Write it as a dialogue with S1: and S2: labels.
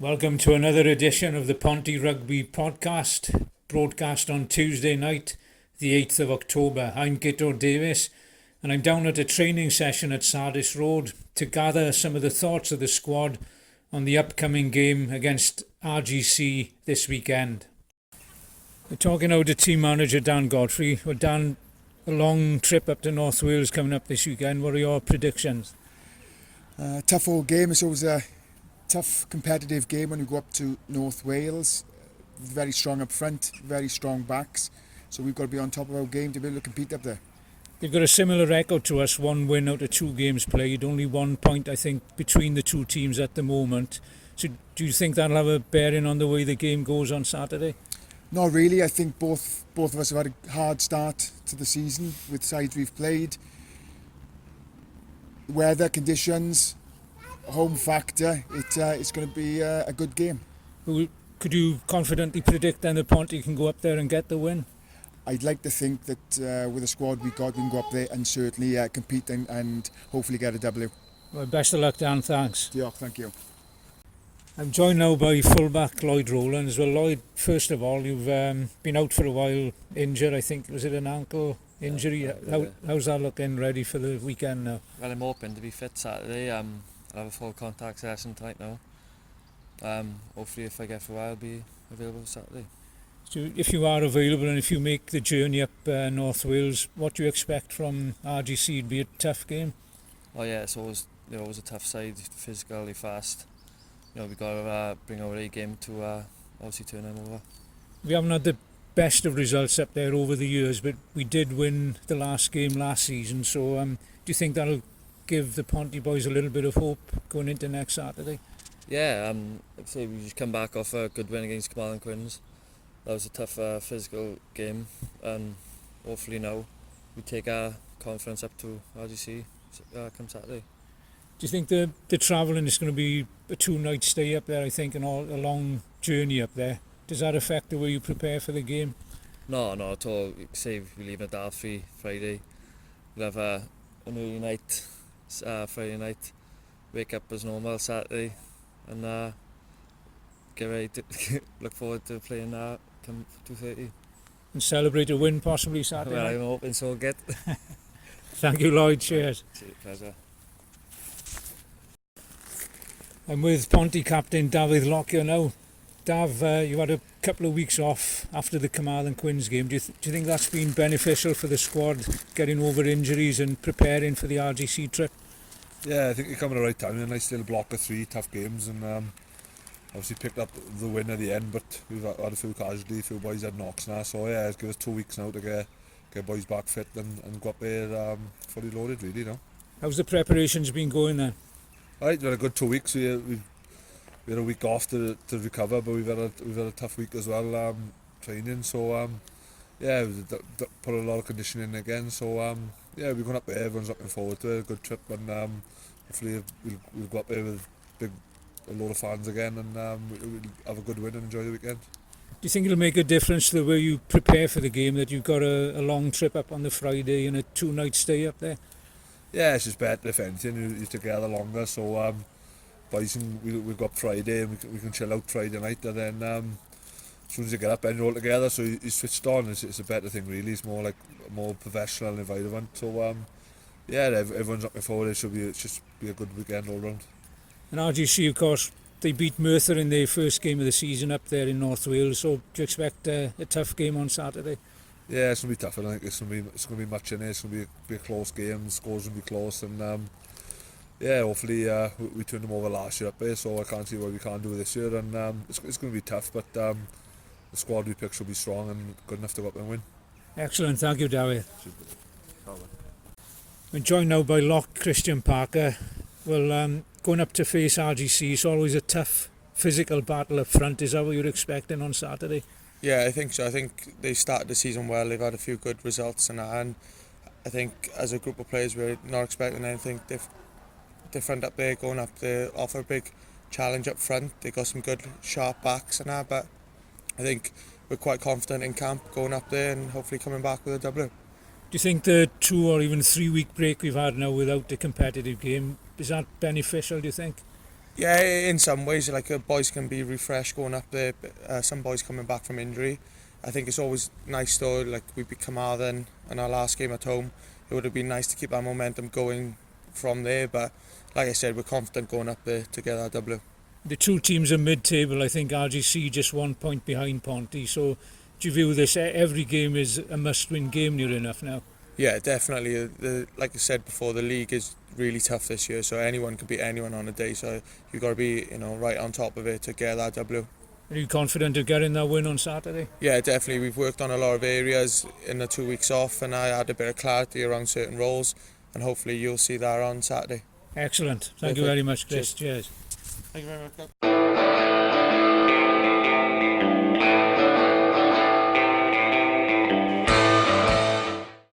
S1: Welcome to another edition of the Ponty Rugby podcast, broadcast on Tuesday night, the 8th of October. I'm Gito Davis, and I'm down at a training session at Sardis Road to gather some of the thoughts of the squad on the upcoming game against RGC this weekend. We're talking now to team manager Dan Godfrey. Well, Dan, a long trip up to North Wales coming up this weekend. What are your predictions?
S2: Tough old game. It's always a tough competitive game when you go up to North Wales. Very strong up front, very strong backs, so we've got to be on top of our game to be able to compete up there.
S1: You've got a similar record to us, one win out of 2 games played, only 1 point I think between the two teams at the moment. So do you think that'll have a bearing on the way the game goes on Saturday?
S2: Not really. I think both of us have had a hard start to the season with sides we've played. Weather conditions, home factor, it's going to be a good game.
S1: Could you confidently predict then that Ponty can go up there and get the win?
S2: I'd like to think that with the squad we can go up there and certainly compete and hopefully get a W.
S1: Well, best of luck, Dan. Thanks.
S2: Yeah, thank you.
S1: I'm joined now by fullback Lloyd Rowlands. Well, Lloyd, first of all, you've been out for a while, injured. I think, was it an ankle injury? How's that looking ready for the weekend now?
S3: Well, I'm hoping to be fit Saturday. I'll have a full contact session tonight now. Hopefully if I get for a while I'll be available Saturday.
S1: So if you are available and if you make the journey up North Wales, what do you expect from RGC? It'd be a tough game?
S3: Oh yeah, it's always, always a tough side, physically fast. We've got to bring our A game to obviously turn them over.
S1: We haven't had the best of results up there over the years, but we did win the last game last season, so do you think that'll give the Ponty boys a little bit of hope going into next Saturday?
S3: Yeah, I'd say we just come back off a good win against Carmarthen Quins. That was a tough physical game, and hopefully now we take our confidence up to RGC come Saturday.
S1: Do you think the travelling is going to be a 2-night stay up there, I think, and a long journey up there? Does that affect the way you prepare for the game?
S3: No, not at all. Say we leave at Dafydd Friday, we'll have an early night Friday night, wake up as normal Saturday, and get ready to look forward to playing come 2:30.
S1: And celebrate a win possibly Saturday
S3: Well,
S1: night?
S3: I'm hoping so, get.
S1: Thank you, Lloyd. Cheers.
S3: Pleasure.
S1: I'm with Ponty captain Dafydd Lockyer now. Dav, you had a couple of weeks off after the Carmarthen Quins game. Do you think that's been beneficial for the squad, getting over injuries and preparing for the RGC trip?
S4: Yeah, I think you're coming at the right time. A nice little block of 3 tough games, and obviously picked up the win at the end, but we've had a few casualties, a few boys had knocks now, so yeah, it's given us 2 weeks now to get boys back fit and go up there fully loaded really now.
S1: How's the preparations been going then?
S4: Right, we had a good 2 weeks. We had a week off to recover, but we've had a tough week as well, training. So yeah, we've put a lot of conditioning in again. So yeah, we're going up there. Everyone's looking forward to it. A good trip, and hopefully we'll go up there with a load of fans again, and we'll have a good win and enjoy the weekend.
S1: Do you think it'll make a difference to the way you prepare for the game, that you've got a long trip up on the Friday and a 2-night stay up there?
S4: Yeah, it's just better if anything. You're together longer, so boys, we'll go up Friday and we can chill out Friday night, and then as soon as you get up, then you're all together, so you switched on. It's a better thing really. It's more like a more professional environment. So yeah, everyone's looking forward. It should be a good weekend all round.
S1: And RGC, of course, they beat Merthyr in their first game of the season up there in North Wales. So do you expect a tough game on Saturday?
S4: Yeah, it's going to be tough. I think it's going to be much in it. It's going to be a close game. The scores will be close, and yeah, hopefully we turned them over last year up there, so I can't see what we can't do this year, and it's going to be tough, but the squad we pick should be strong and good enough to go up and win.
S1: Excellent, thank you, Dafydd. We're joined now by Kristian Parker. Well, going up to face RGC is always a tough physical battle up front. Is that what you're expecting on Saturday?
S5: Yeah, I think so. I think they started the season well. They've had a few good results and I think as a group of players we're not expecting anything different up there, going up to offer a big challenge up front. They got some good sharp backs and that, but I think we're quite confident in camp going up there and hopefully coming back with a W.
S1: Do you think the 2 or even 3 week break we've had now without the competitive game, is that beneficial, do you think?
S5: Yeah, in some ways, like boys can be refreshed going up there. Some boys coming back from injury. I think it's always nice though. Like we beat Carmarthen in our last game at home. It would have been nice to keep that momentum going from there. But like I said, we're confident going up there to get our W.
S1: The two teams are mid-table. I think RGC just 1 point behind Ponty. So do you view this every game is a must-win game near enough now?
S5: Yeah, definitely. Like I said before, the league is really tough this year, so anyone can beat anyone on a day. So you've got to be, right on top of it to get that W.
S1: Are you confident of getting that win on Saturday?
S5: Yeah, definitely. We've worked on a lot of areas in the 2 weeks off, and I had a bit of clarity around certain roles, and hopefully you'll see that on Saturday.
S1: Excellent. Thank you
S5: Perfect.
S1: very much, Chris. Cheers.
S5: Thank you very much.